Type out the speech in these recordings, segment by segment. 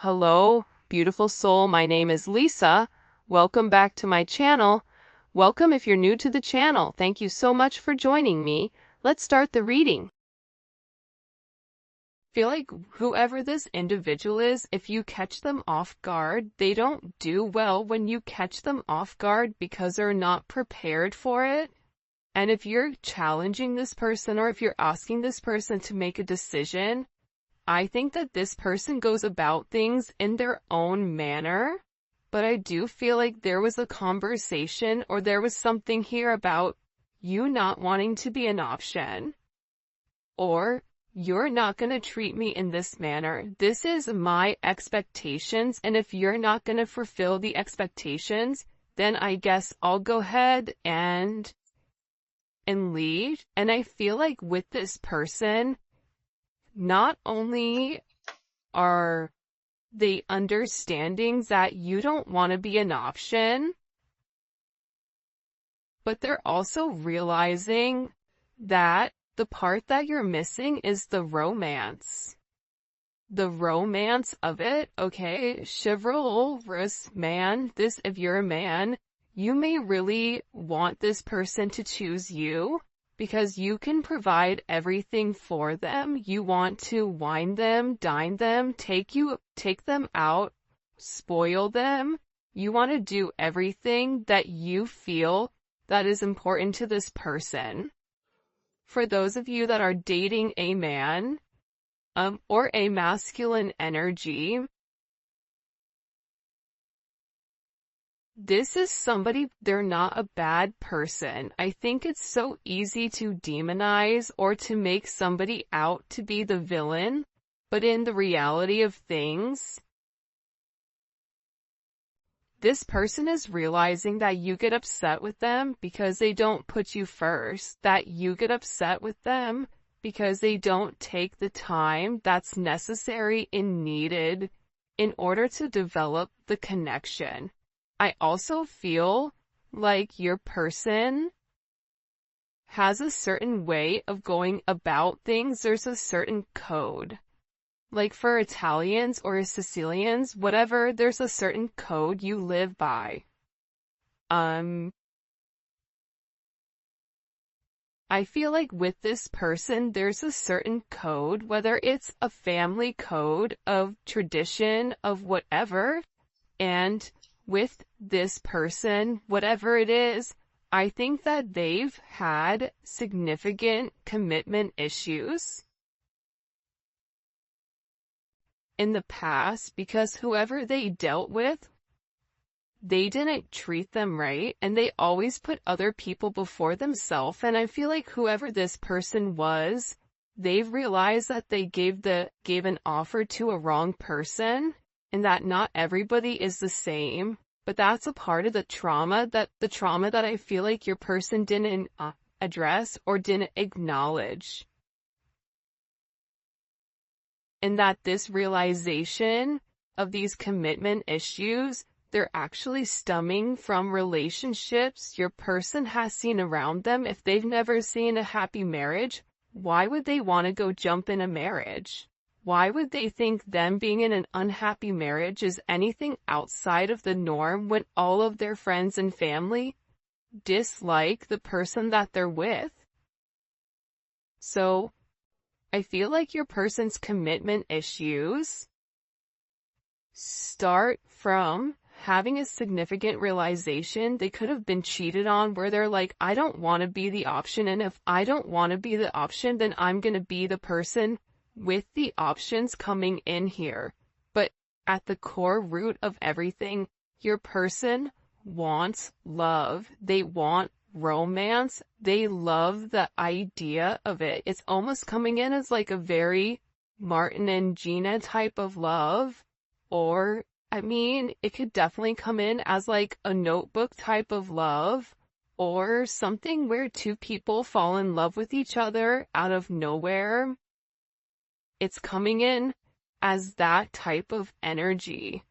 Hello, beautiful soul. My name is Lisa. Welcome back to my channel. Welcome if you're new to the channel. Thank you so much for joining me. Let's start the reading. Feel like whoever this individual is, if you catch them off guard, they don't do well when you catch them off guard because they're not prepared for it. And if you're challenging this person or if you're asking this person to make a decision, I think that this person goes about things in their own manner, but I do feel like there was a conversation or there was something here about you not wanting to be an option, or you're not going to treat me in this manner. This is my expectations, and if you're not going to fulfill the expectations, then I guess I'll go ahead and leave. And I feel like with this person, not only are they understanding that you don't want to be an option, but they're also realizing that the part that you're missing is the romance. The romance of it, okay? Chivalrous man, if you're a man, you may really want this person to choose you, because you can provide everything for them. You want to wine them, dine them, take them out, spoil them. You want to do everything that you feel that is important to this person. For those of you that are dating a man, or a masculine energy, this is somebody, they're not a bad person. I think it's so easy to demonize or to make somebody out to be the villain, but in the reality of things, this person is realizing that you get upset with them because they don't put you first, that you get upset with them because they don't take the time that's necessary and needed in order to develop the connection. I also feel like your person has a certain way of going about things. There's a certain code. Like for Italians or Sicilians, whatever, there's a certain code you live by. I feel like with this person, there's a certain code, whether it's a family code of tradition of whatever, and with this person, whatever it is, I think that they've had significant commitment issues in the past because whoever they dealt with, they didn't treat them right, and they always put other people before themselves. And I feel like whoever this person was, they've realized that they gave an offer to a wrong person, and that not everybody is the same, but that's a part of the trauma that I feel like your person didn't address or didn't acknowledge. And that this realization of these commitment issues, they're actually stemming from relationships your person has seen around them. If they've never seen a happy marriage, why would they want to go jump in a marriage? Why would they think them being in an unhappy marriage is anything outside of the norm when all of their friends and family dislike the person that they're with? So, I feel like your person's commitment issues start from having a significant realization they could have been cheated on, where they're like, I don't want to be the option, and if I don't want to be the option, then I'm going to be the person with the options coming in here. But at the core root of everything, your person wants love. They want romance. They love the idea of it. It's almost coming in as like a very Martin and Gina type of love, or I mean, it could definitely come in as like a Notebook type of love, or something where two people fall in love with each other out of nowhere. It's coming in as that type of energy,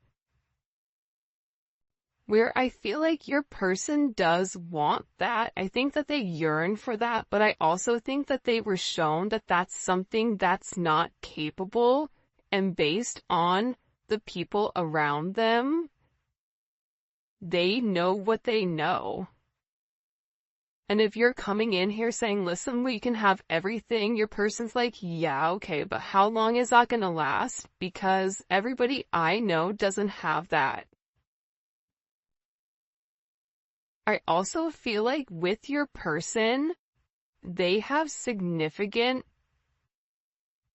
where I feel like your person does want that. I think that they yearn for that, but I also think that they were shown that that's something that's not capable, and based on the people around them, they know what they know. And if you're coming in here saying, listen, we can have everything, your person's like, yeah, okay, but how long is that gonna last? Because everybody I know doesn't have that. I also feel like with your person, they have significant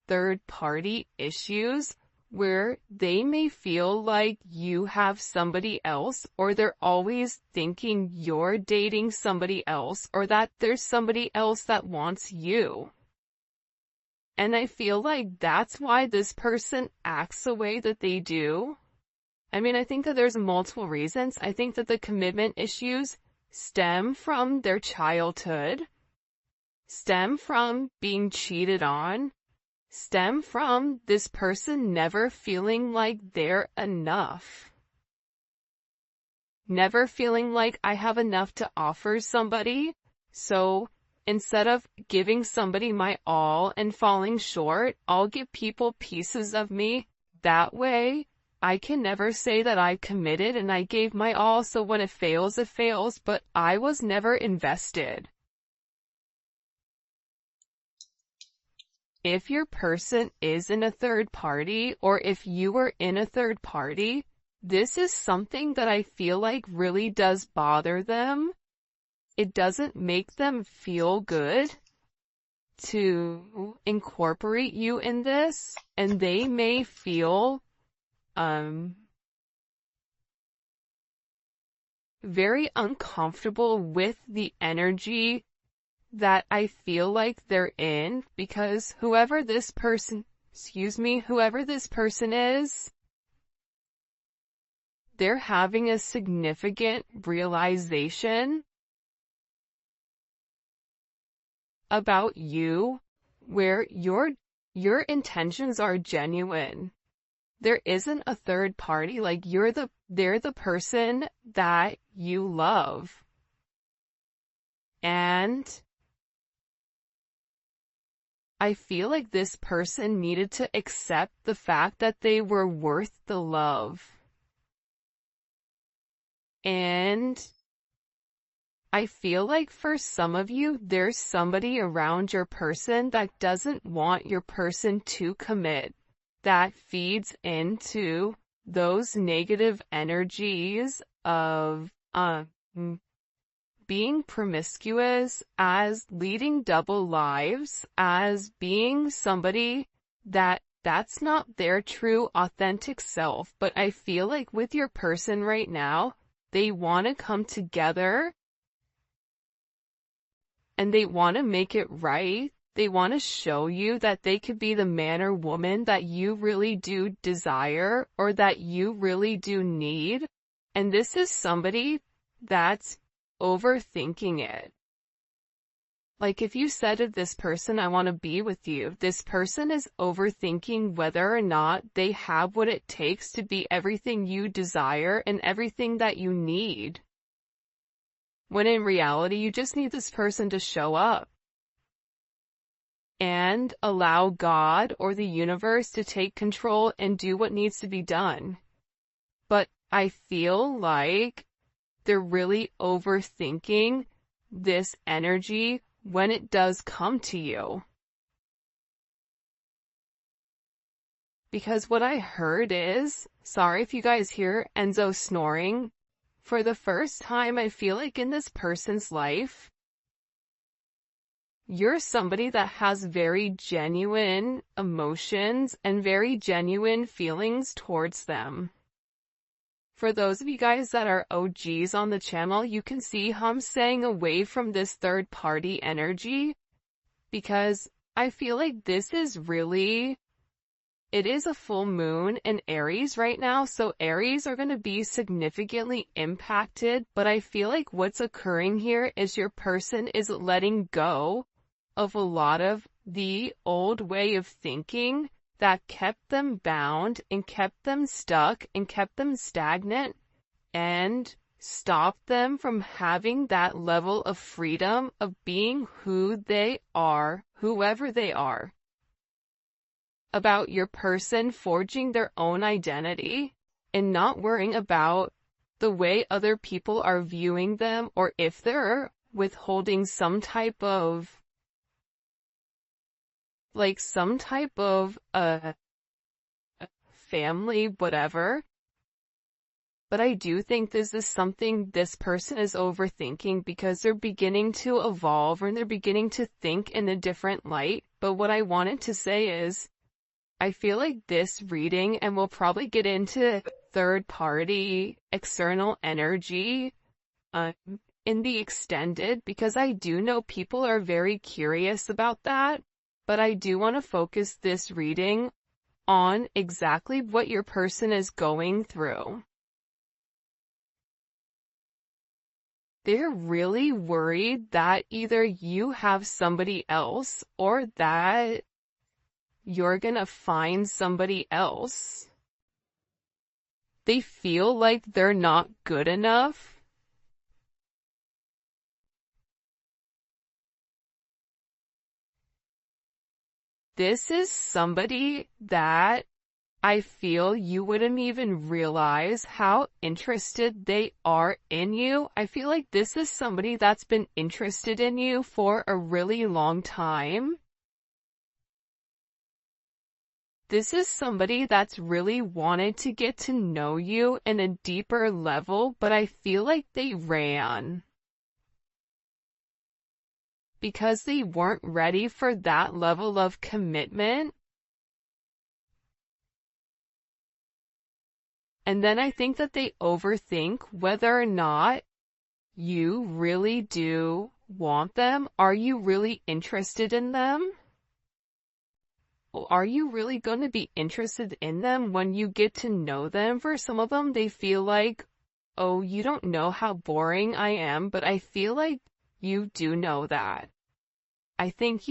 third-party issues where they may feel like you have somebody else, or they're always thinking you're dating somebody else, or that there's somebody else that wants you. And I feel like that's why this person acts the way that they do. I mean, I think that there's multiple reasons. I think that the commitment issues stem from their childhood, stem from being cheated on, stem from this person never feeling like they're enough. Never feeling like I have enough to offer somebody, so instead of giving somebody my all and falling short, I'll give people pieces of me. That way, I can never say that I committed and I gave my all, so when it fails, but I was never invested. If your person is in a third party, or if you were in a third party, this is something that I feel like really does bother them. It doesn't make them feel good to incorporate you in this, and they may feel very uncomfortable with the energy that I feel like they're in, because whoever this person is, they're having a significant realization about you where your intentions are genuine. There isn't a third party, like they're the person that you love. And I feel like this person needed to accept the fact that they were worth the love. And I feel like for some of you, there's somebody around your person that doesn't want your person to commit, that feeds into those negative energies of being promiscuous, as leading double lives, as being somebody that's not their true authentic self. But I feel like with your person right now, they want to come together and they want to make it right. They want to show you that they could be the man or woman that you really do desire, or that you really do need. And this is somebody that's overthinking it. Like if you said to this person, I want to be with you, this person is overthinking whether or not they have what it takes to be everything you desire and everything that you need. When in reality, you just need this person to show up and allow God or the universe to take control and do what needs to be done. But I feel like they're really overthinking this energy when it does come to you. Because what I heard is, sorry if you guys hear Enzo snoring, for the first time I feel like in this person's life, you're somebody that has very genuine emotions and very genuine feelings towards them. For those of you guys that are OGs on the channel, you can see how I'm staying away from this third party energy, because I feel like this is really, it is a full moon in Aries right now, so Aries are going to be significantly impacted, but I feel like what's occurring here is your person is letting go of a lot of the old way of thinking that kept them bound and kept them stuck and kept them stagnant and stopped them from having that level of freedom of being who they are, whoever they are. about your person forging their own identity and not worrying about the way other people are viewing them, or if they're withholding some type of family, whatever. But I do think this is something this person is overthinking because they're beginning to evolve and they're beginning to think in a different light. But what I wanted to say is, I feel like this reading, and we'll probably get into third party, external energy, in the extended, because I do know people are very curious about that. But I do want to focus this reading on exactly what your person is going through. They're really worried that either you have somebody else or that you're gonna find somebody else. They feel like they're not good enough. This is somebody that I feel you wouldn't even realize how interested they are in you. I feel like this is somebody that's been interested in you for a really long time. This is somebody that's really wanted to get to know you in a deeper level, but I feel like they ran because they weren't ready for that level of commitment. And then I think that they overthink whether or not you really do want them. Are you really interested in them? Are you really going to be interested in them when you get to know them? For some of them, they feel like, oh, you don't know how boring I am, but I feel like you do know that. I think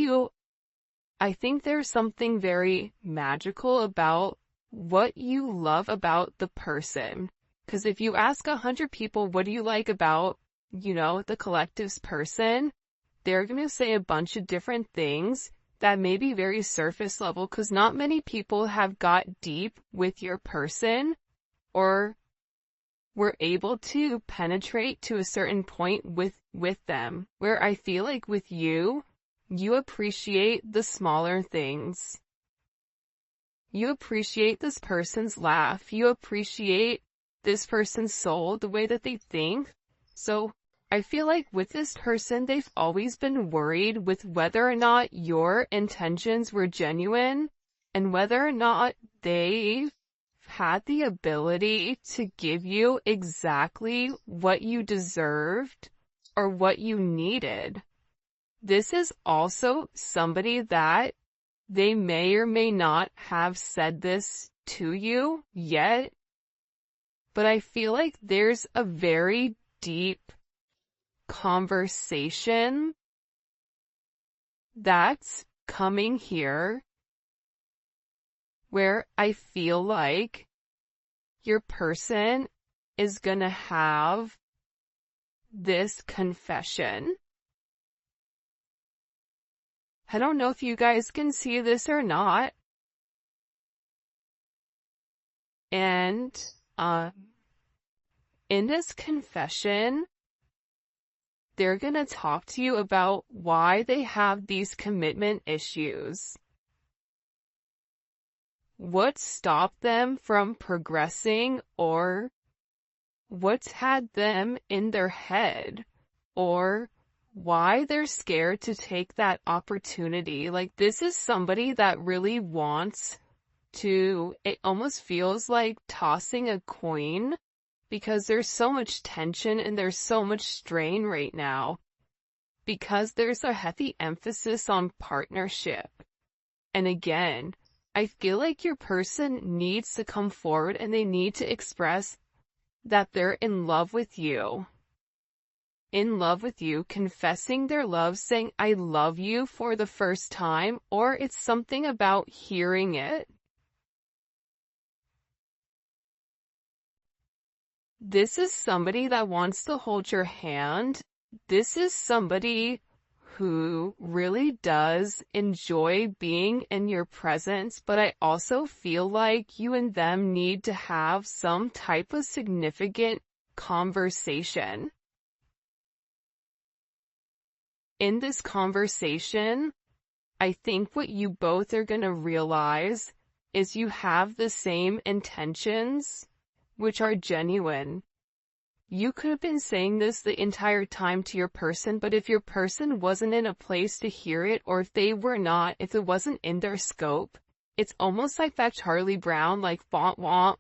there's something very magical about what you love about the person. Because if you ask 100 people, what do you like about, the collective's person, they're going to say a bunch of different things that may be very surface level, because not many people have got deep with your person or were able to penetrate to a certain point with them. Where I feel like with you, you appreciate the smaller things. You appreciate this person's laugh. You appreciate this person's soul, the way that they think. So I feel like with this person, they've always been worried with whether or not your intentions were genuine and whether or not they've had the ability to give you exactly what you deserved or what you needed. This is also somebody that they may or may not have said this to you yet, but I feel like there's a very deep conversation that's coming here where I feel like your person is gonna have this confession. I don't know if you guys can see this or not. And, in this confession, they're gonna talk to you about why they have these commitment issues. What stopped them from progressing, or what's had them in their head, or why they're scared to take that opportunity. Like, this is somebody that really wants to, it almost feels like tossing a coin because there's so much tension and there's so much strain right now because there's a heavy emphasis on partnership. And again, I feel like your person needs to come forward and they need to express that they're in love with you. In love with you, confessing their love, saying, I love you for the first time, or it's something about hearing it. This is somebody that wants to hold your hand. This is somebody who really does enjoy being in your presence, but I also feel like you and them need to have some type of significant conversation. In this conversation, I think what you both are going to realize is you have the same intentions, which are genuine. You could have been saying this the entire time to your person, but if your person wasn't in a place to hear it, or if it wasn't in their scope, it's almost like that Charlie Brown, like, want,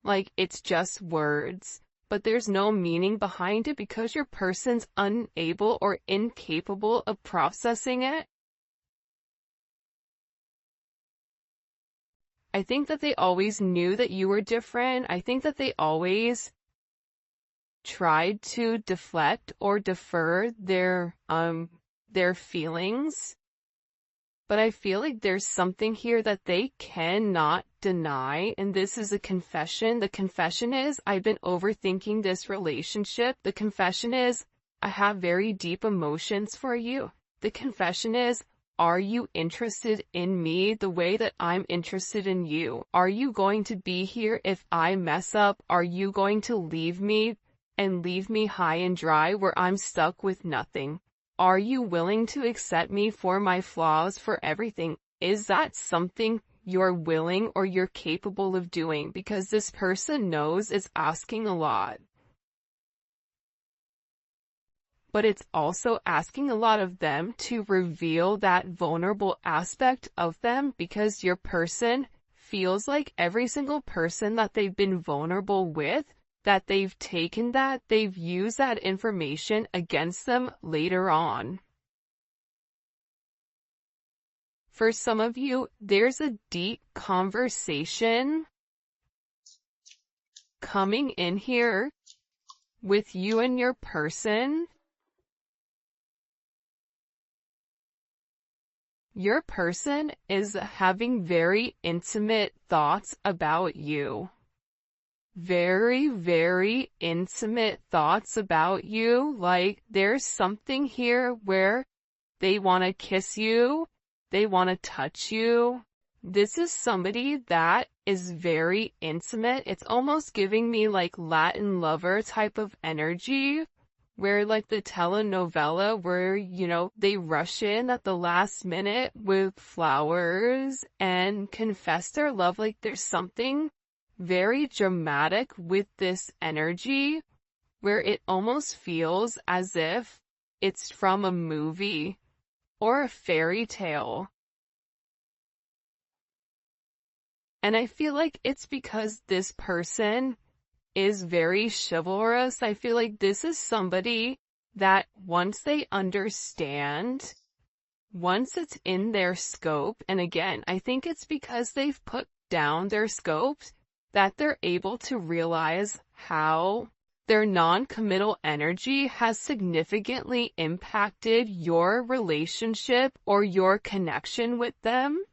like, it's just words. But there's no meaning behind it because your person's unable or incapable of processing it. I think that they always knew that you were different. I think that they always tried to deflect or defer their feelings. But I feel like there's something here that they cannot deny, and this is a confession. The confession is, I've been overthinking this relationship. The confession is, I have very deep emotions for you. The confession is, are you interested in me the way that I'm interested in you? Are you going to be here if I mess up? Are you going to leave me and leave me high and dry where I'm stuck with nothing? Are you willing to accept me for my flaws, for everything? Is that something you're willing or you're capable of doing? Because this person knows it's asking a lot. But it's also asking a lot of them to reveal that vulnerable aspect of them, because your person feels like every single person that they've been vulnerable with, that they've used that information against them later on. For some of you, there's a deep conversation coming in here with you and your person. Your person is having very intimate thoughts about you. Very, very intimate thoughts about you. Like, there's something here where they want to kiss you, they want to touch you. This is somebody that is very intimate. It's almost giving me like Latin lover type of energy, where like the telenovela where, they rush in at the last minute with flowers and confess their love. Like, there's something very dramatic with this energy where it almost feels as if it's from a movie or a fairy tale. And I feel like it's because this person is very chivalrous. I feel like this is somebody that once they understand, once it's in their scope, and again, I think it's because they've put down their scopes, that they're able to realize how their non-committal energy has significantly impacted your relationship or your connection with them.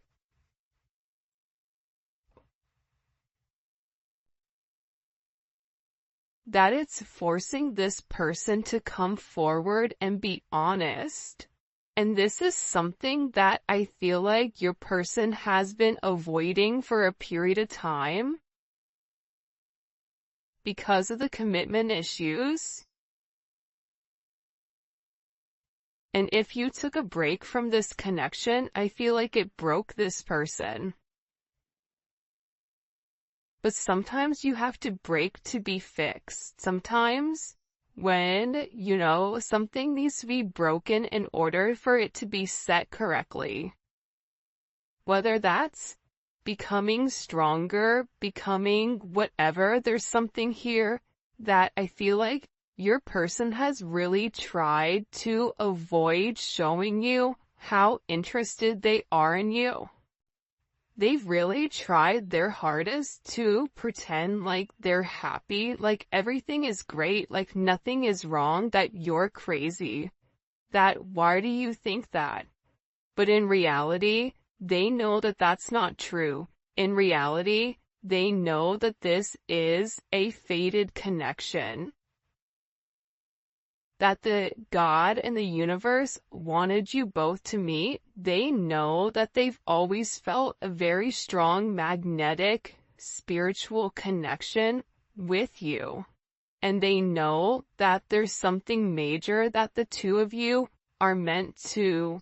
That it's forcing this person to come forward and be honest. And this is something that I feel like your person has been avoiding for a period of time because of the commitment issues. And if you took a break from this connection, I feel like it broke this person. But sometimes you have to break to be fixed. Sometimes when, something needs to be broken in order for it to be set correctly. Whether that's becoming stronger, becoming whatever, there's something here that I feel like your person has really tried to avoid showing you how interested they are in you. They've really tried their hardest to pretend like they're happy, like everything is great, like nothing is wrong, that you're crazy. That why do you think that? But in reality, they know that that's not true. In reality, they know that this is a fated connection. that the God and the universe wanted you both to meet. They know that they've always felt a very strong magnetic spiritual connection with you. And they know that there's something major that the two of you are meant to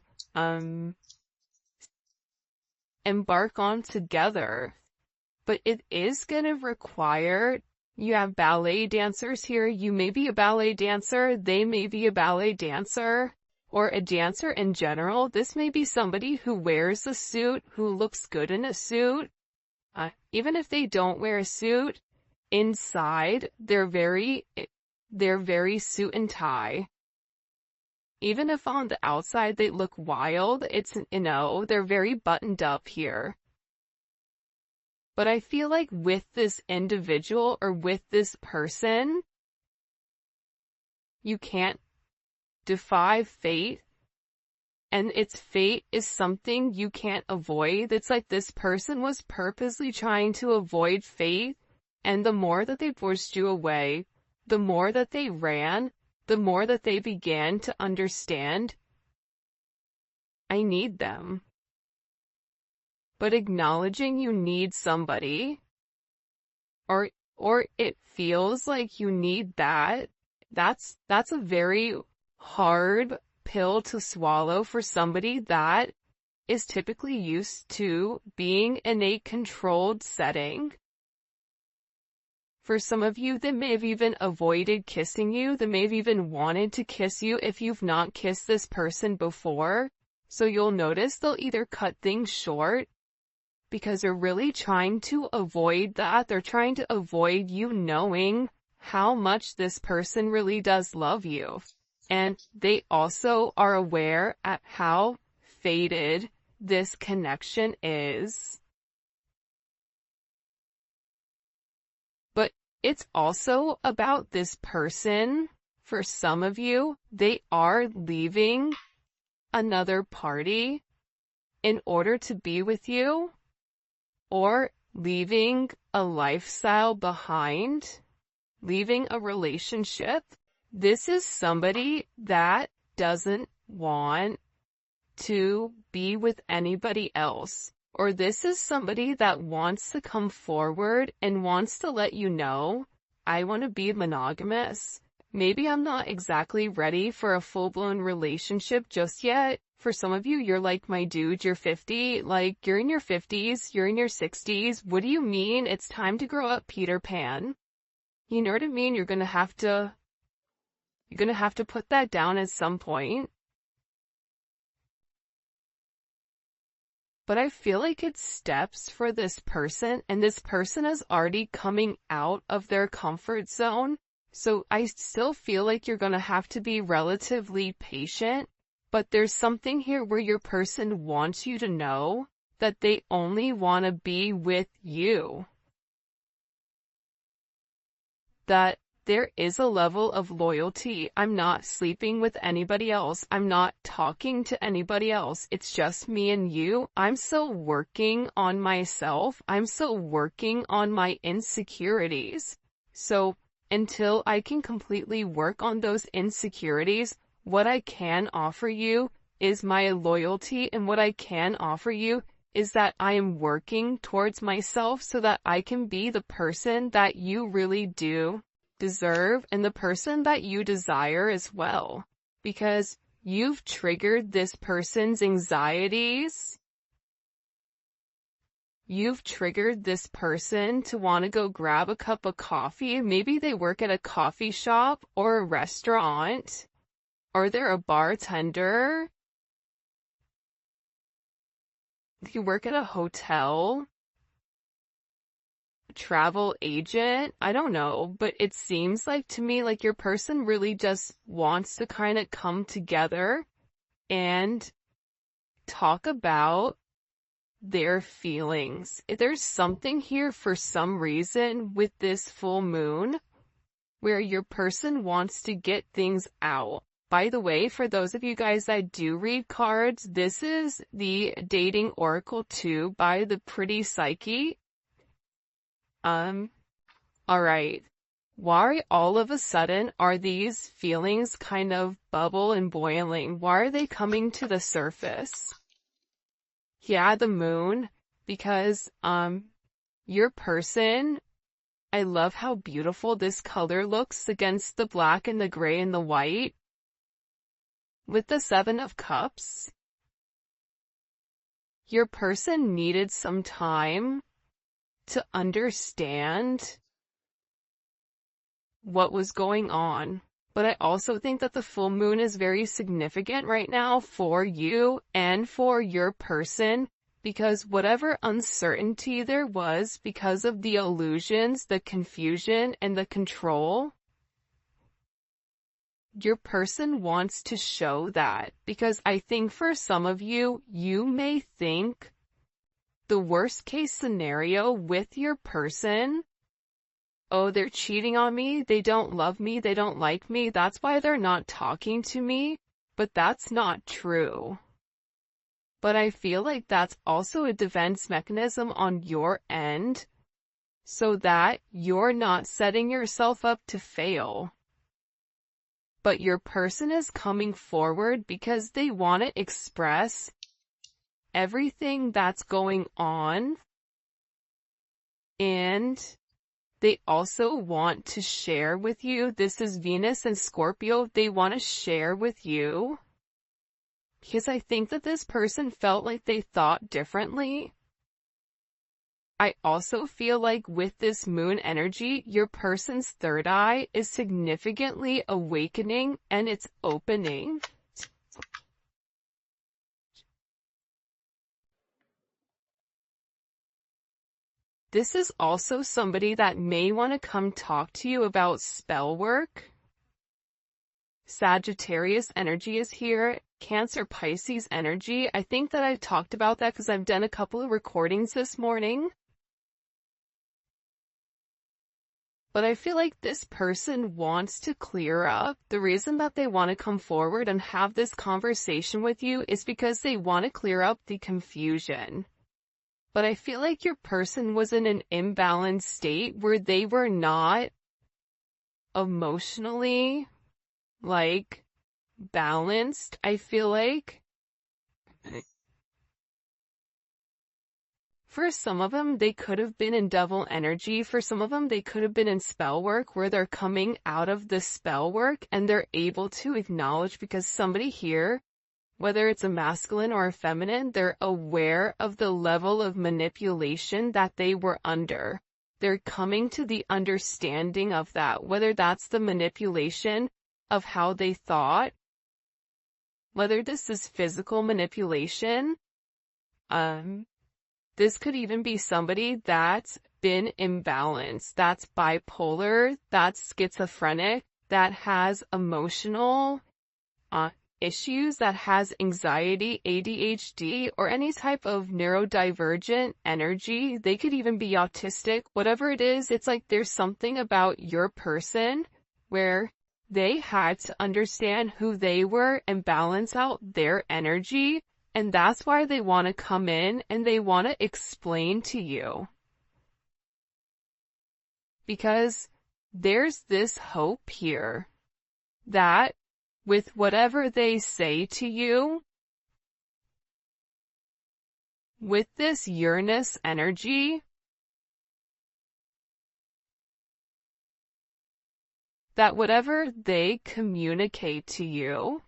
embark on together. But it is going to require, you have ballet dancers here, you may be a ballet dancer, they may be a ballet dancer, or a dancer in general. This may be somebody who wears a suit, who looks good in a suit. Even if they don't wear a suit, inside, they're very suit and tie. Even if on the outside they look wild, they're very buttoned up here. But I feel like with this individual or with this person, you can't defy fate. And its fate is something you can't avoid. It's like this person was purposely trying to avoid fate. And the more that they pushed you away, the more that they ran, the more that they began to understand, I need them. But acknowledging you need somebody, or it feels like you need that's a very hard pill to swallow for somebody that is typically used to being in a controlled setting. For some of you, they may have even avoided kissing you. They may have even wanted to kiss you if you've not kissed this person before. So you'll notice they'll either cut things short because they're really trying to avoid that. They're trying to avoid you knowing how much this person really does love you. And they also are aware at how faded this connection is. But it's also about this person. For some of you, they are leaving another party in order to be with you, or leaving a lifestyle behind, leaving a relationship. This is somebody that doesn't want to be with anybody else. Or this is somebody that wants to come forward and wants to let you know, I want to be monogamous. Maybe I'm not exactly ready for a full-blown relationship just yet. For some of you, you're like, my dude, you're 50, like, you're in your 50s, you're in your 60s. What do you mean it's time to grow up, Peter Pan? You know what I mean? You're gonna have to put that down at some point. But I feel like it's steps for this person, and this person is already coming out of their comfort zone. So I still feel like you're gonna have to be relatively patient, but there's something here where your person wants you to know that they only want to be with you. That there is a level of loyalty. I'm not sleeping with anybody else. I'm not talking to anybody else. It's just me and you. I'm still working on myself. I'm still working on my insecurities. So until I can completely work on those insecurities, what I can offer you is my loyalty, and what I can offer you is that I am working towards myself so that I can be the person that you really do deserve and the person that you desire as well. Because you've triggered this person's anxieties. You've triggered this person to want to go grab a cup of coffee. Maybe they work at a coffee shop or a restaurant, or they're a bartender. You work at a hotel, travel agent, I don't know, but it seems like to me like your person really just wants to kind of come together and talk about their feelings. There's something here for some reason with this full moon where your person wants to get things out. By the way, for those of you guys that do read cards, this is the Dating Oracle 2 by the Pretty Psyche. Alright. Why all of a sudden are these feelings kind of bubble and boiling? Why are they coming to the surface? Yeah, the moon, because, your person, I love how beautiful this color looks against the black and the gray and the white. With the Seven of Cups, your person needed some time to understand what was going on. But I also think that the full moon is very significant right now for you and for your person, because whatever uncertainty there was because of the illusions, the confusion, and the control, your person wants to show that. Because I think for some of you, you may think the worst case scenario with your person, oh, they're cheating on me, they don't love me, they don't like me, that's why they're not talking to me. But that's not true. But I feel like that's also a defense mechanism on your end, so that you're not setting yourself up to fail. But your person is coming forward because they want to express everything that's going on, and they also want to share with you. This is Venus and Scorpio. They want to share with you because I think that this person felt like they thought differently. I also feel like with this moon energy, your person's third eye is significantly awakening and it's opening. This is also somebody that may want to come talk to you about spell work. Sagittarius energy is here. Cancer, Pisces energy. I think that I've talked about that because I've done a couple of recordings this morning. But I feel like this person wants to clear up. The reason that they want to come forward and have this conversation with you is because they want to clear up the confusion. But I feel like your person was in an imbalanced state where they were not emotionally, balanced. I feel like for some of them, they could have been in devil energy. For some of them, they could have been in spell work where they're coming out of the spell work and they're able to acknowledge, because somebody here, whether it's a masculine or a feminine, they're aware of the level of manipulation that they were under. They're coming to the understanding of that, whether that's the manipulation of how they thought, whether this is physical manipulation. This could even be somebody that's been imbalanced, that's bipolar, that's schizophrenic, that has emotional issues, that has anxiety, ADHD, or any type of neurodivergent energy. They could even be autistic. Whatever it is, it's like there's something about your person where they had to understand who they were and balance out their energy, and that's why they want to come in and they want to explain to you. Because there's this hope here that with whatever they say to you, with this Uranus energy, that whatever they communicate to you,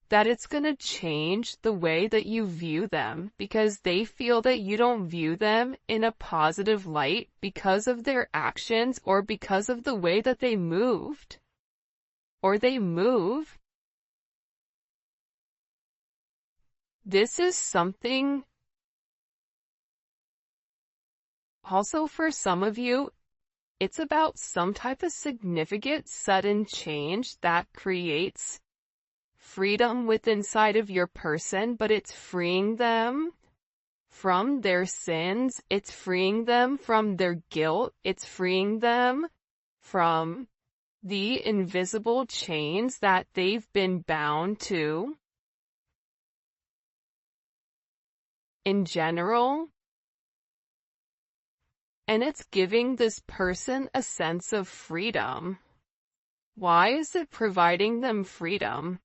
that it's going to change the way that you view them, because they feel that you don't view them in a positive light because of their actions or because of the way that they moved or they move. This is something also for some of you, it's about some type of significant sudden change that creates freedom within inside of your person, but it's freeing them from their sins, it's freeing them from their guilt, it's freeing them from the invisible chains that they've been bound to. In general, and it's giving this person a sense of freedom. Why is it providing them freedom?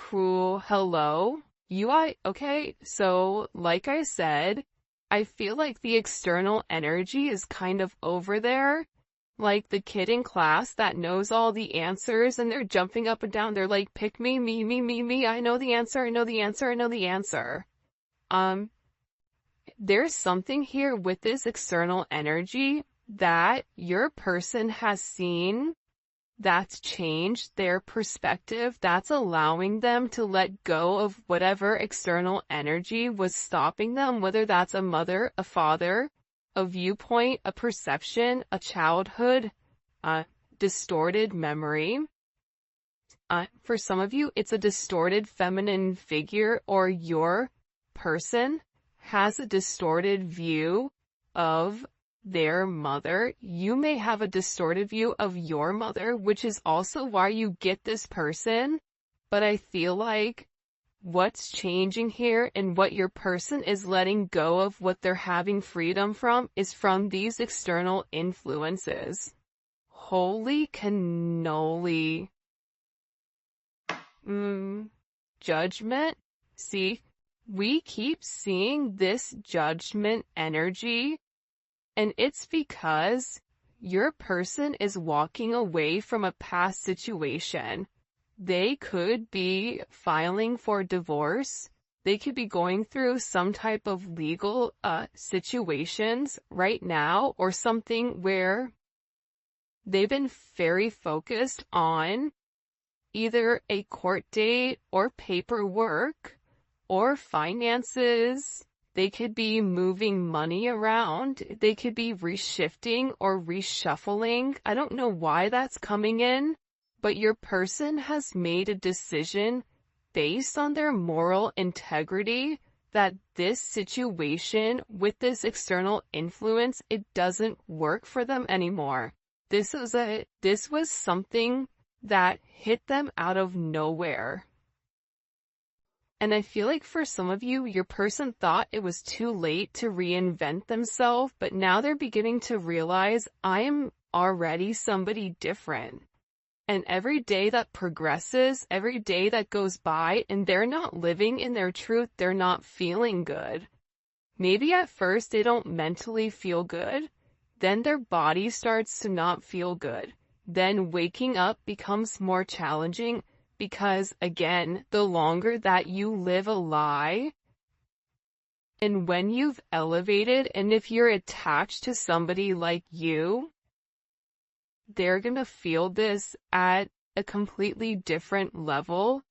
Hello? Okay, so like I said, I feel like the external energy is kind of over there, like the kid in class that knows all the answers and they're jumping up and down. They're like, pick me, me, I know the answer, I know the answer, I know the answer. There's something here with this external energy that your person has seen that's changed their perspective, that's allowing them to let go of whatever external energy was stopping them, whether that's a mother, a father, a viewpoint, a perception, a childhood, a distorted memory. For some of you, it's a distorted feminine figure, or your person has a distorted view of their mother. You may have a distorted view of your mother, which is also why you get this person. But I feel like what's changing here and what your person is letting go of, what they're having freedom from, is from these external influences. Holy cannoli. Judgment. See, we keep seeing this judgment energy, and it's because your person is walking away from a past situation. They could be filing for divorce. They could be going through some type of legal situations right now, or something where they've been very focused on either a court date or paperwork or finances. They could be moving money around. They could be reshifting or reshuffling. I don't know why that's coming in, but your person has made a decision based on their moral integrity that this situation with this external influence, it doesn't work for them anymore. This was something that hit them out of nowhere. And I feel like for some of you, your person thought it was too late to reinvent themselves, but now they're beginning to realize, I am already somebody different. And every day that progresses, every day that goes by, and they're not living in their truth, they're not feeling good. Maybe at first they don't mentally feel good, then their body starts to not feel good. Then waking up becomes more challenging, because again, the longer that you live a lie, and when you've elevated, and if you're attached to somebody like you, they're gonna feel this at a completely different level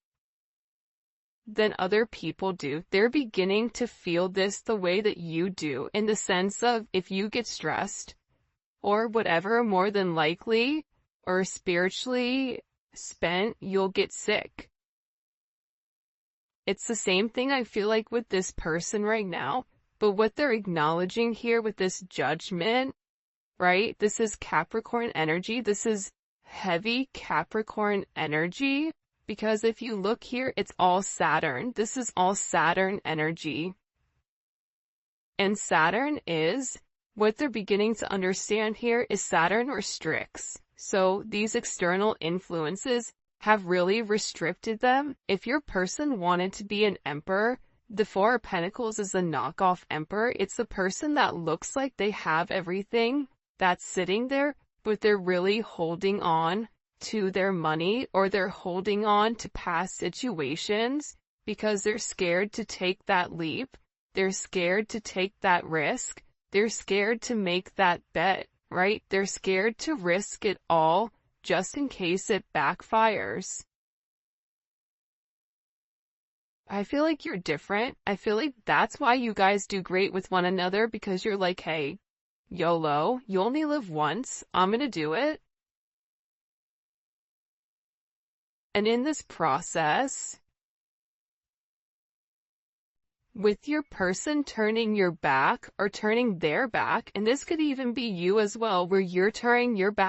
than other people do. They're beginning to feel this the way that you do, in the sense of, if you get stressed or whatever, more than likely, or spiritually spent, you'll get sick. It's the same thing I feel like with this person right now, but what they're acknowledging here with this judgment, right? This is Capricorn energy. This is heavy Capricorn energy, because if you look here, it's all Saturn. This is all Saturn energy. And Saturn is, what they're beginning to understand here is Saturn restricts. So these external influences have really restricted them. If your person wanted to be an emperor, the Four of Pentacles is a knockoff emperor. It's the person that looks like they have everything that's sitting there, but they're really holding on to their money, or they're holding on to past situations because they're scared to take that leap. They're scared to take that risk. They're scared to make that bet, right? They're scared to risk it all just in case it backfires. I feel like you're different. I feel like that's why you guys do great with one another, because you're like, hey, YOLO, you only live once. I'm gonna do it. And in this process, with your person turning your back or turning their back, and this could even be you as well, where you're turning your back